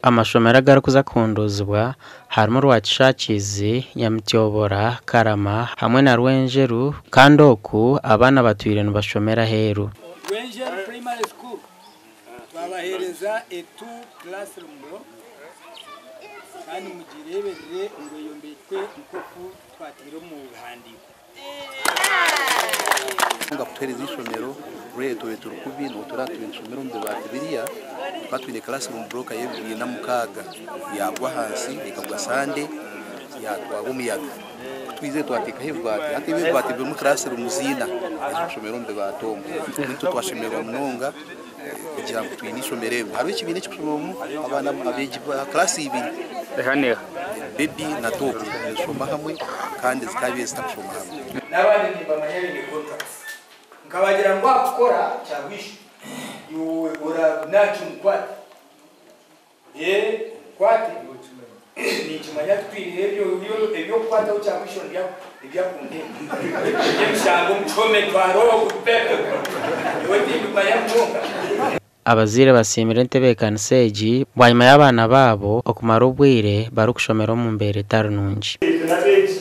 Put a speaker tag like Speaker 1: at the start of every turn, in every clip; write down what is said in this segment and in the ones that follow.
Speaker 1: amashomero agarukuza kunduzwa harimo Rwacishakizi, Nyamutyobora, Karama hamwe na Rwenjeru kandi oku abana batwire bashomera heru.
Speaker 2: Rwenjeru Primary School twabahereza etu classroom bro kandi mugireberere ngo yombekwe nkoku twatiro mu handiko
Speaker 3: nga kutereza ishomero reto turukubi no turatu ishomero mbe batibiriya twatwine classroom block yebwiye na mukaga yagwa hasi ikagwa sande yatwago muyaga twize twatika hevati ati bevati mu classroom zina ishomero mbe batombo nito twashemero mnonga kugira ngo twinishomere hari ikibine cy'ishomo abana abeji class ibiri
Speaker 1: Ehane
Speaker 3: baby na top shoma hamwe kandi zikabiye zitashoma hamwe
Speaker 2: n'abandi ni bamanyari ni contracts nkabagira ngo akora cyangwisha you ora nacu kwati kwati ni kimanya twihebyo ebyo kwata cyangwisho ibya kunde yemshango mchome twaro kupepe wodi bimanya mchonga
Speaker 1: abazire basimira ntebekana seji bwanyuma y'abana babo okumara ubwire barukushomera mu mbere tarununji
Speaker 4: nabeji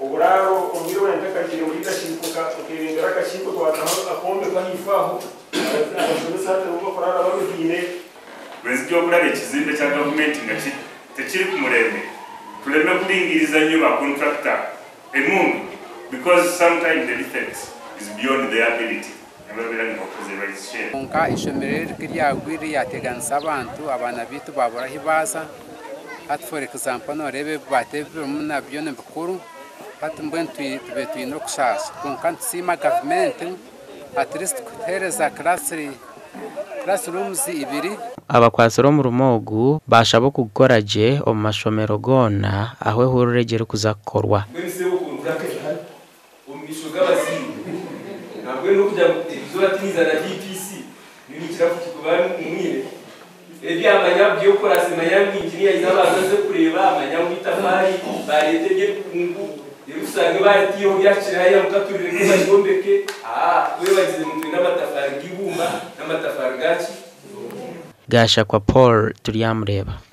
Speaker 4: uburaro umiro wenda kagire muri gashibuka ukirindira kashibuka twataho akombe kwahifaho abashobora sate uko farara babigire
Speaker 5: wezi byo kurare kizimbe cya government ngaki tekiri kumureme tureme kuringiriza nyuma contractor emungu because sometimes the defense is beyond their ability.
Speaker 6: Nka ishomero ryagwiri yateganisa abantu abana bitu babura hibaza at for example no rebe bateve muna byone bukuru at mbwentu twino kushasha konka sima government at least kutereza classrooms ibiri
Speaker 1: abakwasoro mu rumogu bashabo kugoraje o mashomero gona aho hururegere kuzakorwa
Speaker 4: ntabwo no kujya ibyo atiza na DPC n'ikira kukubana umwire amanya byo kora semanya mwinjiniya izabazaze kureba amanya mwitafari baretege kungu irusanga baratiyo byacira ya mukaturire kubagombeke we bagize mu n'amatafari gibumba n'amatafari gaci
Speaker 1: gasha kwa Paul turiyamureba.